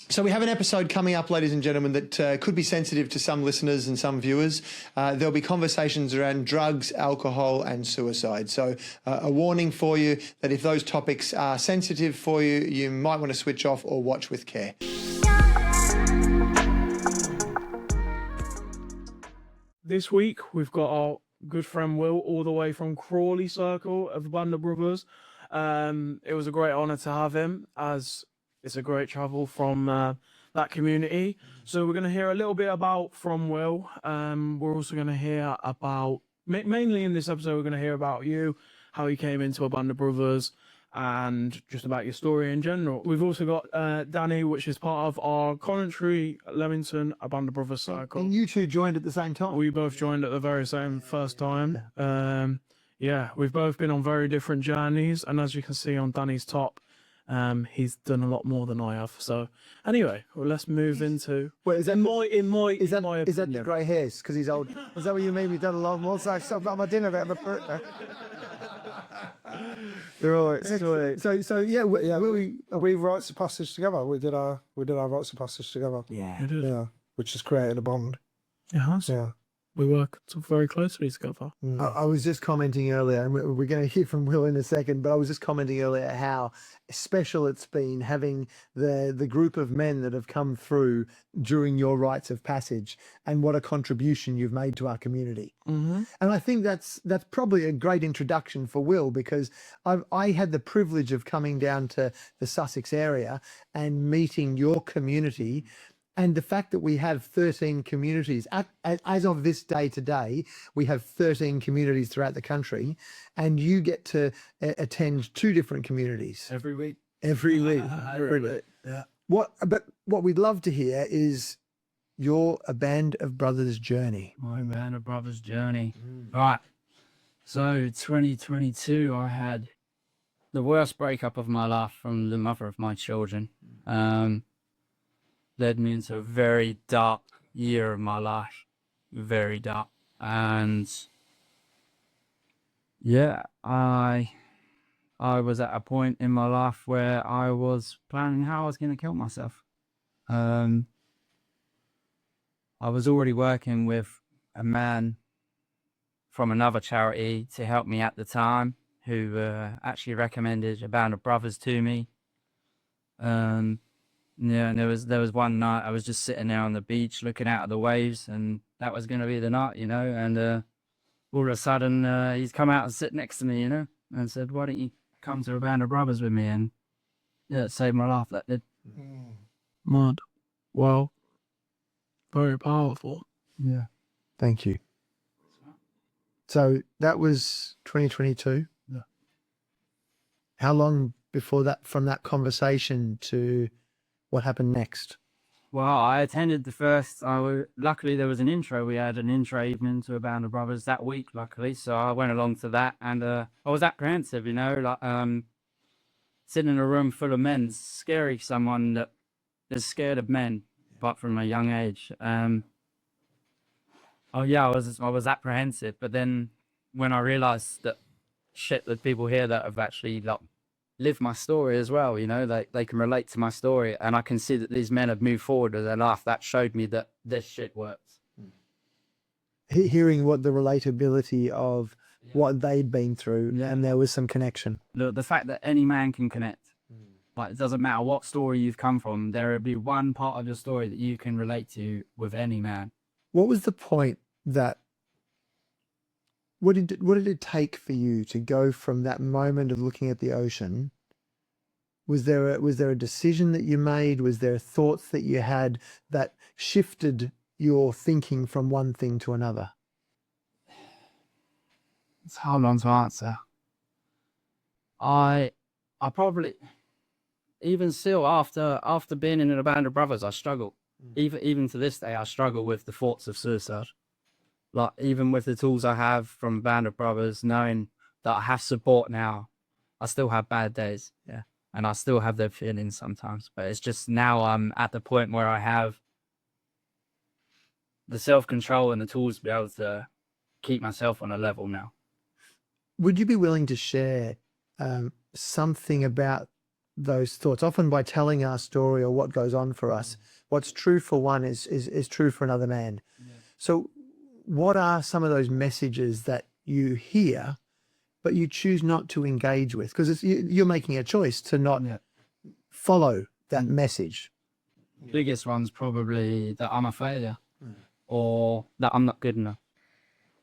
So we have an episode coming up, ladies and gentlemen, that could be sensitive to some listeners and some viewers. There'll be conversations around drugs, alcohol and suicide. So a warning for you that if those topics are sensitive for you, you might want to switch off or watch with care. This week, we've got our good friend Will, all the way from Crawley Circle of ABandOfBrothers. It was a great honour to have him, as it's a great travel from that community. So we're going to hear a little bit from Will. We're also going to hear about, mainly in this episode, we're going to hear about you, how you came into ABandOfBrothers, and just about your story in general. We've also got Danny, which is part of our Coventry, Leamington, ABandOfBrothers circle. And you two joined at the same time? We both joined at the very same first time. Yeah, we've both been on very different journeys, and as you can see on Danny's top, he's done a lot more than I have. So anyway, well, let's move into. Wait, is that is that the grey hairs because he's old? Is that what you mean? We've done a lot more. So I've got my dinner about the. They're all right. So yeah, we rites of passage together. We did our rites of passage together. Yeah, which has created a bond. It has. Yeah. We work very closely together. I was just commenting earlier, and we're going to hear from Will in a second, but I was just commenting earlier how special it's been having the group of men that have come through during your rites of passage, and what a contribution you've made to our community. Mm-hmm. And I think that's probably a great introduction for Will, because I had the privilege of coming down to the Sussex area and meeting your community. And the fact that we have 13 communities, as of this day today, we have 13 communities throughout the country, and you get to attend 2 different communities. Every week. Every week. Yeah. But what we'd love to hear is your ABandOfBrothers journey. My ABandOfBrothers journey. Right. So 2022, I had the worst breakup of my life from the mother of my children. Led me into a very dark year of my life, very dark. And yeah, I was at a point in my life where I was planning how I was going to kill myself. I was already working with a man from another charity to help me at the time, who actually recommended ABandOfBrothers to me. Yeah, and there was one night I was just sitting there on the beach looking out at the waves, and that was going to be the night, you know, and all of a sudden he's come out and sit next to me, you know, and said, why don't you come to ABandOfBrothers with me? And yeah, it saved my life, that did. Mad. Well, very powerful. Yeah. Thank you. So that was 2022. Yeah. How long before that, from that conversation to what happened next? Well, I attended the first, luckily there was an intro. We had an intro evening to ABandOfBrothers that week, luckily. So I went along to that, and I was apprehensive, you know, like sitting in a room full of men, scary, someone that is scared of men, but from a young age. Oh yeah, I was apprehensive, but then when I realized that the people here that have actually like live my story as well, you know, they can relate to my story, and I can see that these men have moved forward with their life. That showed me that this shit works. Hearing what the relatability of what they'd been through, and there was some connection. The fact that any man can connect, like it doesn't matter what story you've come from, there will be one part of your story that you can relate to with any man. What was the point that, what did it take for you to go from that moment of looking at the ocean? Was there a decision that you made? Was there thoughts that you had that shifted your thinking from one thing to another? It's a hard one to answer. I probably, even still after being in ABandOfBrothers, I struggle. Even to this day, I struggle with the thoughts of suicide. Like, even with the tools I have from ABandOfBrothers, knowing that I have support now, I still have bad days. Yeah. And I still have their feelings sometimes. But it's just now I'm at the point where I have the self-control and the tools to be able to keep myself on a level now. Would you be willing to share something about those thoughts, often by telling our story or what goes on for us. What's true for one is true for another man. So what are some of those messages that you hear, but you choose not to engage with? Because you're making a choice to not follow that message. Biggest one's probably that I'm a failure, or that I'm not good enough,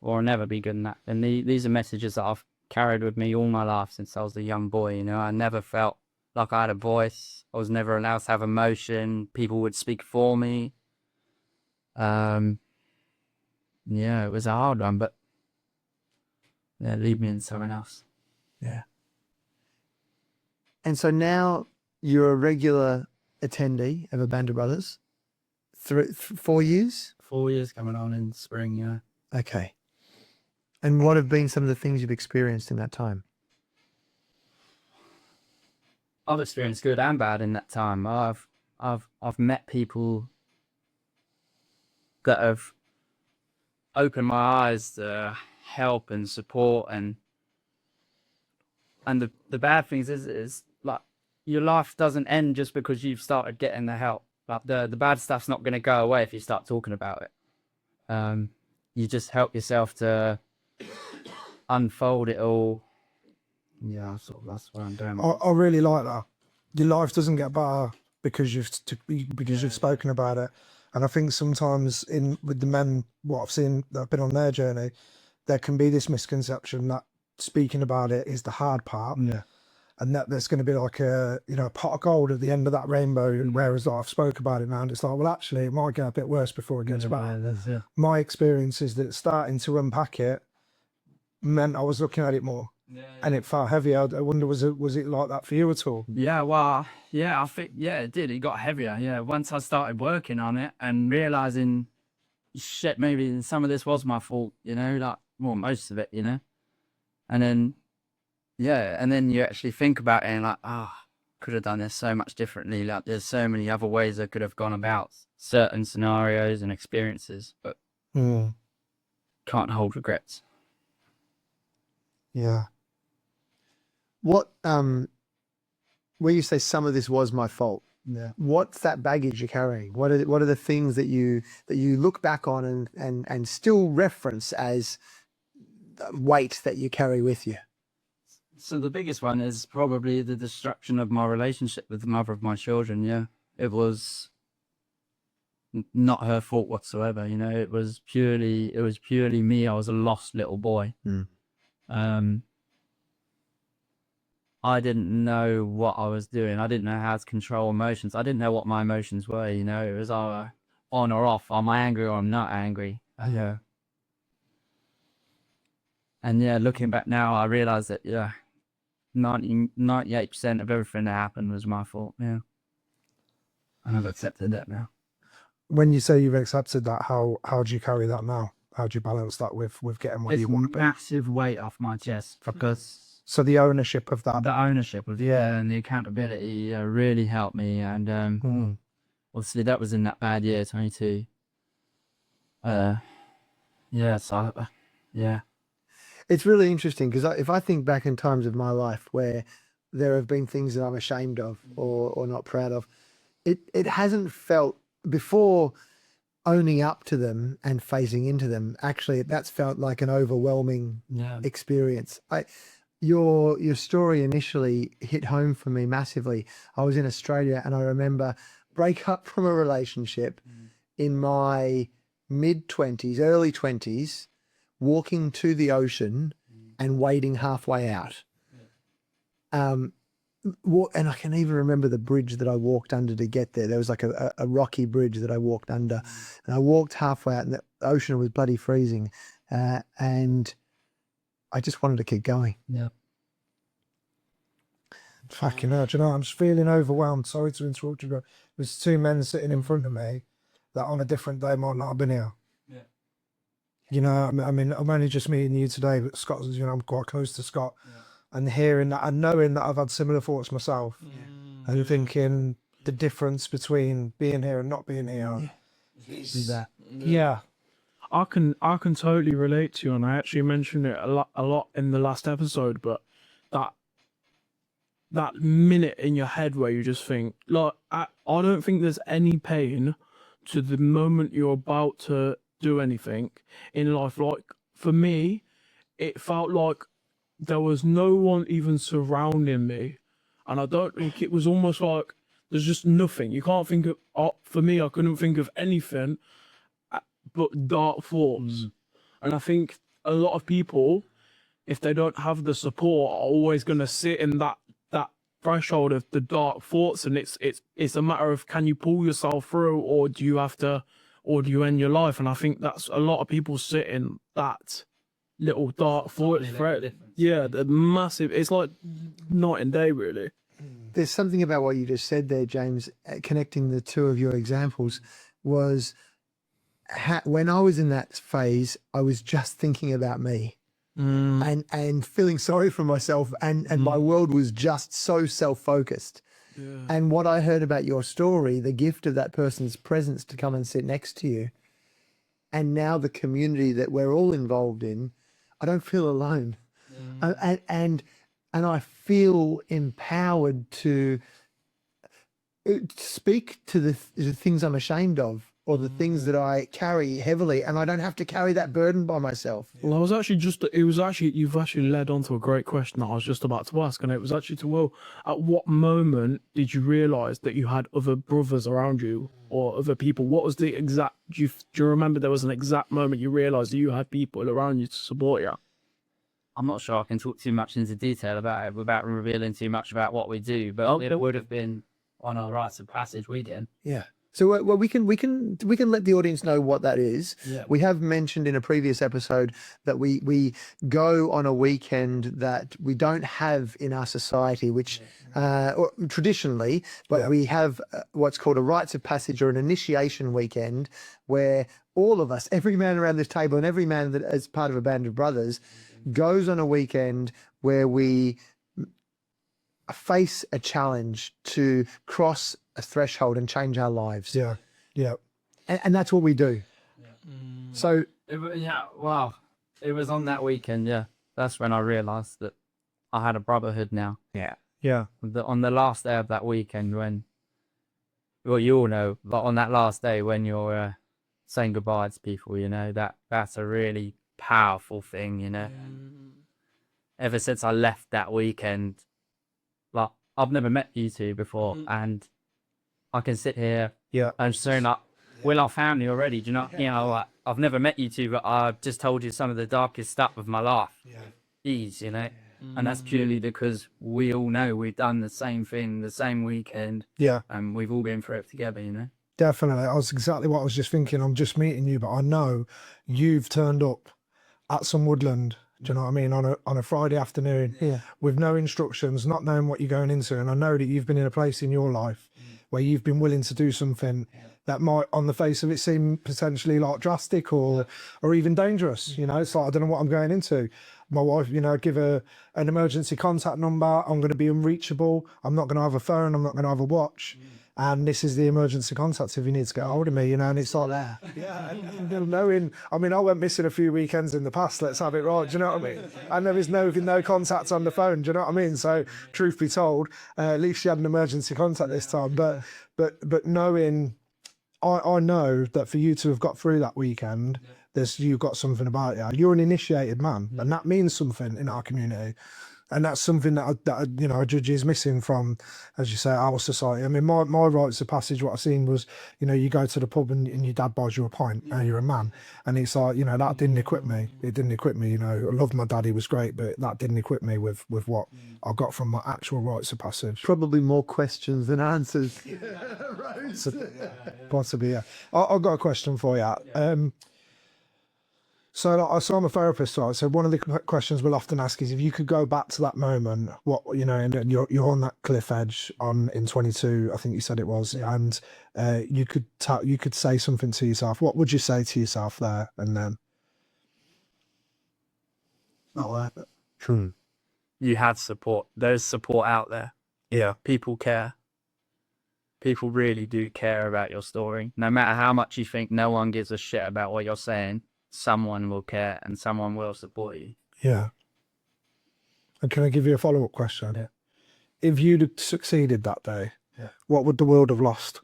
or I'll never be good enough. And these are messages that I've carried with me all my life since I was a young boy. You know, I never felt like I had a voice. I was never allowed to have emotion. People would speak for me. Yeah, it was a hard one, but yeah, leave me in someone else. Yeah. And so now you're a regular attendee of ABandOfBrothers. 4 years? 4 years coming on in spring, yeah. Okay. And what have been some of the things you've experienced in that time? I've experienced good and bad in that time. I've met people that have opened my eyes to help and support, and the bad things is like your life doesn't end just because you've started getting the help. Like the bad stuff's not going to go away if you start talking about it. You just help yourself to unfold it all. Yeah, that's what I'm doing. I really like that. Your life doesn't get better because you've spoken about it. And I think sometimes with the men, what I've seen that have been on their journey, there can be this misconception that speaking about it is the hard part. Yeah. And that there's going to be like a pot of gold at the end of that rainbow. Whereas I've spoke about it now, and it's like, well, actually, it might get a bit worse before it gets better. Yeah. My experience is that starting to unpack it meant I was looking at it more. And it felt heavier. I wonder, was it like that for you at all? Yeah, well, yeah, I think, yeah, it did. It got heavier. Yeah, once I started working on it and realizing, shit, maybe some of this was my fault, you know, like, well, most of it, you know. And then, yeah, and then you actually think about it and like, could have done this so much differently. Like, there's so many other ways I could have gone about certain scenarios and experiences, but can't hold regrets. Yeah. What, where you say some of this was my fault, what's that baggage you're carrying? What are the things that you look back on and still reference as weight that you carry with you? So the biggest one is probably the destruction of my relationship with the mother of my children. Yeah, it was not her fault whatsoever. You know, it was purely me. I was a lost little boy. I didn't know what I was doing. I didn't know how to control emotions. I didn't know what my emotions were. You know, it was either on or off. Am I angry or I'm not angry? Yeah. And yeah, looking back now, I realized that 98% of everything that happened was my fault. Yeah. And I've accepted that now. When you say you've accepted that, how do you carry that now? How do you balance that with getting what It's you want? massive weight off my chest because So the ownership of that. the ownership of and the accountability really helped me. And obviously that was in that bad year, 22. Yeah, so yeah. It's really interesting because if I think back in times of my life where there have been things that I'm ashamed of or not proud of, it hasn't felt, before owning up to them and facing into them, actually that's felt like an overwhelming experience. Your story initially hit home for me massively. I was in Australia and I remember break up from a relationship in my mid-20s, early 20s, walking to the ocean and wading halfway out. And I can even remember the bridge that I walked under to get there. There was like a rocky bridge that I walked under, and I walked halfway out and the ocean was bloody freezing. And I just wanted to keep going. Yeah. Fucking hell, do you know, I'm just feeling overwhelmed. Sorry to interrupt you, but there's two men sitting in front of me that on a different day might not have been here. Yeah. You know, I mean, I'm only just meeting you today, but Scott, you know, I'm quite close to Scott. And hearing that and knowing that I've had similar thoughts myself, and thinking the difference between being here and not being here. Yeah. I can totally relate to you, and I actually mentioned it a lot in the last episode, but that minute in your head where you just think, like, I don't think there's any pain to the moment you're about to do anything in life. Like, for me, it felt like there was no one even surrounding me. And I don't think it was almost like there's just nothing. You can't think of, for me, I couldn't think of anything but dark thoughts. And I think a lot of people, if they don't have the support, are always going to sit in that threshold of the dark thoughts. And it's a matter of, can you pull yourself through, or do you end your life? And I think that's a lot of people sit in that little dark thought thread. Yeah, the massive, it's like night and day, really. There's something about what you just said there, James, connecting the two of your examples, was when I was in that phase, I was just thinking about me and feeling sorry for myself, and my world was just so self-focused. Yeah. And what I heard about your story, the gift of that person's presence to come and sit next to you, and now the community that we're all involved in, I don't feel alone. And I feel empowered to speak to the things I'm ashamed of, or the things that I carry heavily, and I don't have to carry that burden by myself. Well, you've actually led on to a great question that I was just about to ask, and it was actually to Will, at what moment did you realise that you had other brothers around you, or other people? What was the exact, do you remember there was an exact moment you realised that you had people around you to support you? I'm not sure I can talk too much into detail about it without revealing too much about what we do, but it would have been on our rites of passage weekend. Yeah. So well, we can let the audience know what that is. Yeah. We have mentioned in a previous episode that we go on a weekend that we don't have in our society, which or traditionally, but we have what's called a rites of passage, or an initiation weekend, where all of us, every man around this table and every man that is part of a band of brothers, goes on a weekend where we face a challenge to cross a threshold and change our lives. Yeah, yeah. And that's what we do. So It was on that weekend, that's when I realised that I had a brotherhood now. Yeah. On the last day of that weekend, when, well, you all know, but on that last day when you're saying goodbye to people, you know, that's a really powerful thing, you know. Ever since I left that weekend, like, I've never met you two before, and I can sit here and say, like, Will, I found you already, do you know? You know, like, I've never met you two, but I've just told you some of the darkest stuff of my life. Ease, you know. And that's purely because we all know we've done the same thing the same weekend. Yeah. And we've all been through it together, you know. Definitely. That was exactly what I was just thinking. I'm just meeting you, but I know you've turned up at some woodland, do you know what I mean, on a Friday afternoon with no instructions, not knowing what you're going into. And I know that you've been in a place in your life where you've been willing to do something that might, on the face of it, seem potentially like drastic or even dangerous. You know, it's like, I don't know what I'm going into. My wife, you know, give her an emergency contact number. I'm going to be unreachable. I'm not going to have a phone. I'm not going to have a watch. And this is the emergency contact if you need to get hold of me, you know, and it's like that. Yeah, and knowing, I mean, I went missing a few weekends in the past, let's have it right, do you know what I mean? And there was no contact on the phone, do you know what I mean? So, truth be told, at least she had an emergency contact this time. But knowing, I know that for you to have got through that weekend, you've got something about you. You're an initiated man, and that means something in our community. And that's something that I judge is missing from, as you say, our society. I mean, my rites of passage, what I've seen was, you know, you go to the pub and your dad buys you a pint and you're a man. And it's like, you know, that didn't equip me. It didn't equip me, you know. I love my dad, he was great, but that didn't equip me with what I got from my actual rites of passage. probably more questions than answers. Possibly, yeah. I've got a question for you. So I'm a therapist, right? So one of the questions we'll often ask is, if you could go back to that moment, what, you know, and you're on that cliff edge in 22, I think you said it was, and you could say something to yourself. What would you say to yourself there and then? You have support. There's support out there. Yeah. People care. People really do care about your story. No matter how much you think no one gives a shit about what you're saying, someone will care and someone will support you. Yeah. And can I give you a follow-up question? Yeah. if you'd succeeded that day, what would the world have lost?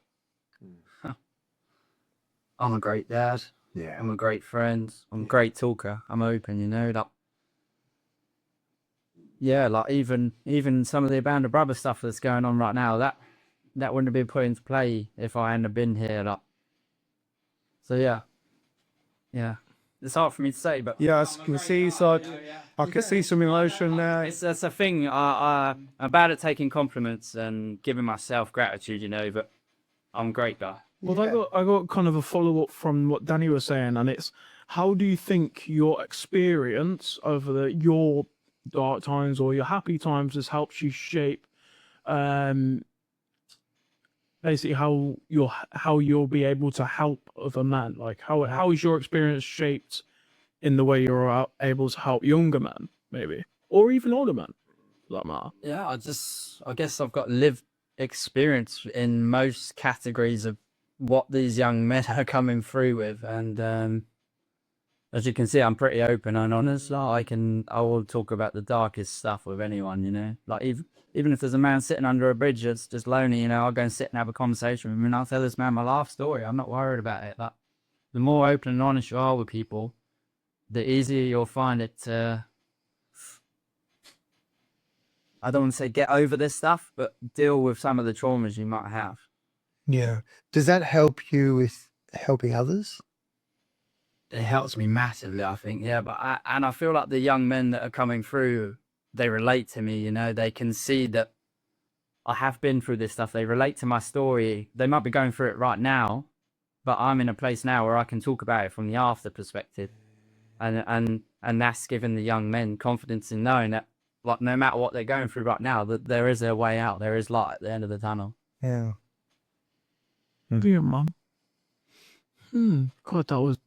I'm a great dad. Yeah. I'm a great friend. I'm a great talker. I'm open, you know. Like, yeah, like even some of the ABandOfBrothers stuff that's going on right now, that wouldn't have been put into play if I hadn't have been here. Like, so yeah, it's hard for me to say, but Yeah, I can see. So I can see some emotion there. that's a thing. I'm bad at taking compliments and giving myself gratitude, you know. But I'm a great guy. Well, I got kind of a follow up from what Danny was saying, and it's how do you think your experience over your dark times or your happy times has helped you shape, basically how you'll be able to help other men? Like how is your experience shaped in the way you're able to help younger men, maybe, or even older men, for that matter? Yeah, I guess I've got lived experience in most categories of what these young men are coming through with, and as you can see, I'm pretty open and honest. Like, I will talk about the darkest stuff with anyone, you know. Like even if there's a man sitting under a bridge that's just lonely, you know, I'll go and sit and have a conversation with him, and I'll tell this man my life story. I'm not worried about it. Like, the more open and honest you are with people, the easier you'll find it to, I don't want to say get over this stuff, but deal with some of the traumas you might have. Yeah. Does that help you with helping others? It helps me massively, I think. Yeah, but I feel like the young men that are coming through, they relate to me, you know. They can see that I have been through this stuff. They relate to my story. They might be going through it right now, but I'm in a place now where I can talk about it from the after perspective. And that's given the young men confidence in knowing that, like, no matter what they're going through right now, that there is a way out. There is light at the end of the tunnel. Yeah. Dear mum. God, that was.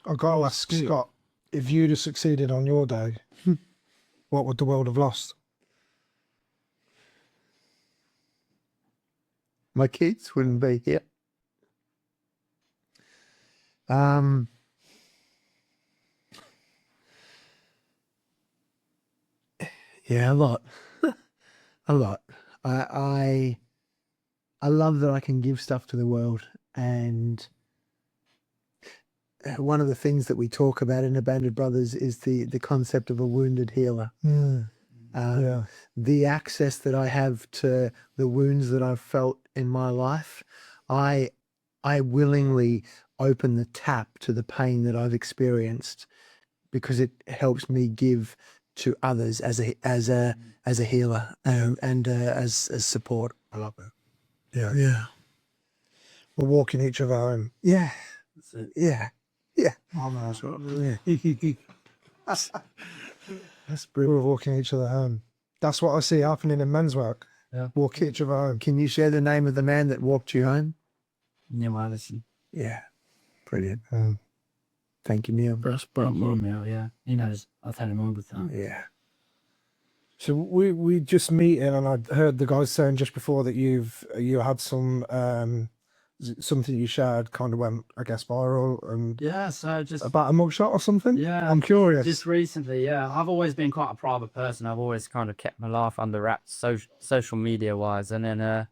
I've got to ask Scott, if you'd have succeeded on your day, what would the world have lost? My kids wouldn't be here. Yeah, a lot. A lot. I love that I can give stuff to the world, and one of the things that we talk about in ABandOfBrothers is the concept of a wounded healer. Yeah. The access that I have to the wounds that I've felt in my life, I willingly open the tap to the pain that I've experienced because it helps me give to others as a healer and as support. I love it. Yeah. Yeah. We're walking each other home. Yeah. That's it. Yeah. Yeah. Oh, no, that's what. Yeah. That's brilliant. We're walking each other home. That's what I see happening in men's work. Yeah. Walk each other home. Can you share the name of the man that walked you home? Neil Allison. Yeah. Brilliant. Um, Thank you, Neil. Neil, yeah. He knows. I tell him all the time. Yeah. So we just meeting, and I heard the guys saying just before that you had some something you shared kind of went, I guess, viral, and Yeah, so just about a mugshot or something. Yeah, I'm curious. just recently, yeah. I've always been quite a private person. I've always kind of kept my life under wraps, social media wise, and then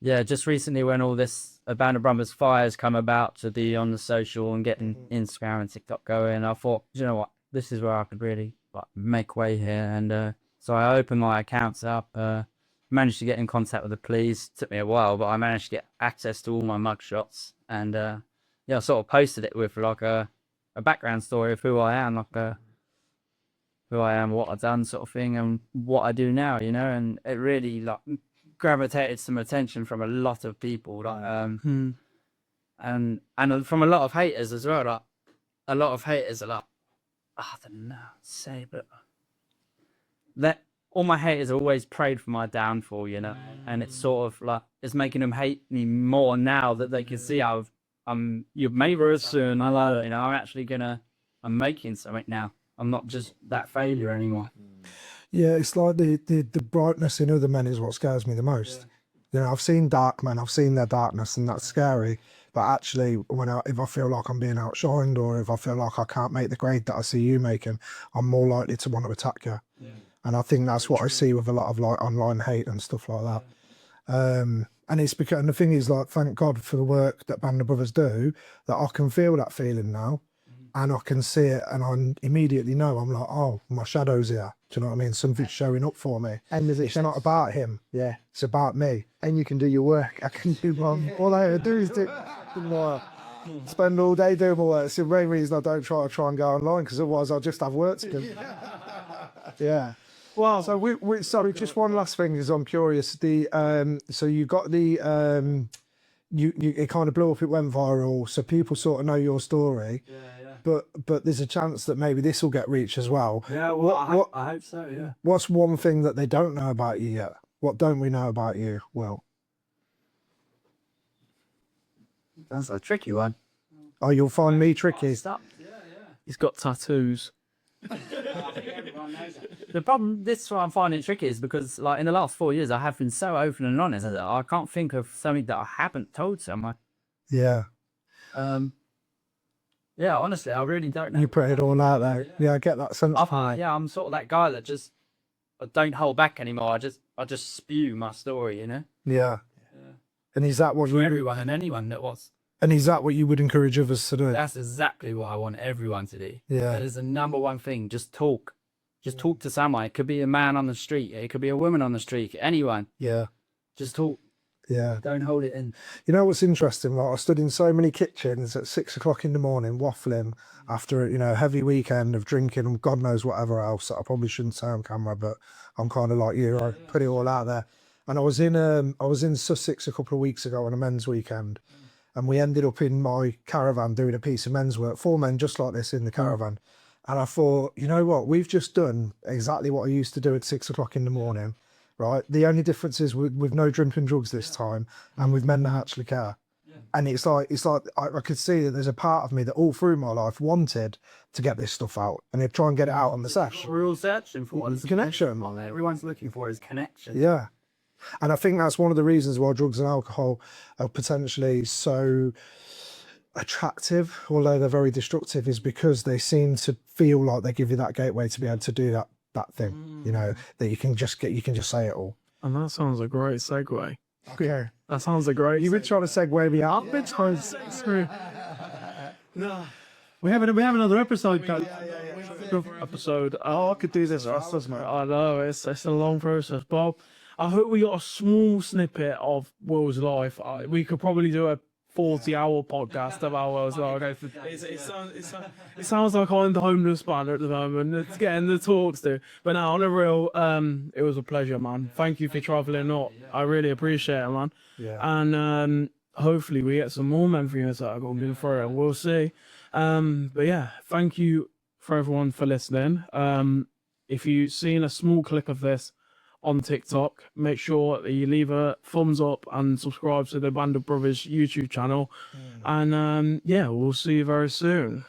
yeah, just recently when all this ABandOfBrothers fires come about to be on the social and getting Instagram and TikTok going, I thought, you know what, this is where I could really like make way here, and so I opened my accounts up. Managed to get in contact with the police. Took me a while, but I managed to get access to all my mugshots, and yeah, I sort of posted it with like a background story of who I am, like who I am, what I've done, sort of thing, and what I do now, you know. And it really like gravitated some attention from a lot of people, like and from a lot of haters as well. Like a lot of haters are like, I don't know how to say, but that. All my haters always prayed for my downfall, you know, and it's sort of like it's making them hate me more now that they can see you've made us soon. I love it, you know. I'm making something now. I'm not just that failure anymore. Yeah, it's like the brightness in other men is what scares me the most. You know, I've seen dark men, I've seen their darkness, and that's scary. But actually, if I feel like I'm being outshined, or if I feel like I can't make the grade that I see you making, I'm more likely to want to attack you. And I think that's what I see with a lot of like online hate and stuff like that. And it's because, and the thing is, like, thank God for the work that Band of Brothers do, that I can feel that feeling now, and I can see it, and I immediately know, I'm like, oh, my shadow's here. Do you know what I mean? Something's showing up for me. And It's not about him. yeah, It's about me. and you can do your work. I can do all I do is spend all day doing my work. It's the main reason I don't try and go online, because otherwise I'll just have work to do. Yeah. Well, So we sorry, just one last thing is I'm curious. So you got the it kind of blew up, it went viral, so people sort of know your story. But there's a chance that maybe this will get reach as well. Yeah, well, I hope so, yeah. What's one thing that they don't know about you yet? What don't we know about you? Well, That's a tricky one. oh, you'll find me tricky. he's got tattoos. The problem, this is what I'm finding tricky, is because, like, in the last 4 years, I have been so open and honest that I can't think of something that I haven't told someone. Yeah, Yeah, honestly, I really don't know. you put it all out there. Yeah, I get that. So Yeah, I'm sort of that guy that just, I don't hold back anymore. I just spew my story, you know, yeah. And is that what to you? everyone and anyone that wants. And is that what you would encourage others to do? That's exactly what I want everyone to do. Yeah. That is the number one thing. Just talk. Just talk to someone. It could be a man on the street. It could be a woman on the street. Anyone. Yeah, Just talk. yeah. Don't hold it in. You know what's interesting? Like, I stood in so many kitchens at 6 o'clock in the morning, waffling after a heavy weekend of drinking and God knows whatever else that I probably shouldn't say on camera, but I'm kind of like you. I put it all out there. And I was in Sussex a couple of weeks ago on a men's weekend, and we ended up in my caravan doing a piece of men's work, 4 men just like this in the caravan. And I thought, you know what? We've just done exactly what I used to do at 6 o'clock in the morning, right? The only difference is with no drinking drugs this time, and with men that actually care. And it's like I could see that there's a part of me that all through my life wanted to get this stuff out, and they'd try and get it out on the sesh. We're all searching for one. Connection. Everyone's looking for is connection. Yeah. And I think that's one of the reasons why drugs and alcohol are potentially so attractive, although they're very destructive, is because they seem to feel like they give you that gateway to be able to do that thing, that you can just say it all. And that sounds a great segue. Yeah. That sounds a great. You've been trying to segue me out. No. We have another episode, Coach. Episode. Oh, I could do this the rest of us, mate. I know it's a long process, Bob. I hope we got a small snippet of Will's life. We could probably do a 40-hour podcast about Will's life. It sounds like I'm the homeless man at the moment. It's getting the talks to. But no, on a real, it was a pleasure, man. Thank you for travelling up. I really appreciate it, man. Yeah. And hopefully we get some more men for you that are going to be through, and we'll see. But yeah, thank you for everyone for listening. If you've seen a small clip of this on TikTok, make sure that you leave a thumbs up and subscribe to the Band of Brothers YouTube channel. And yeah, we'll see you very soon.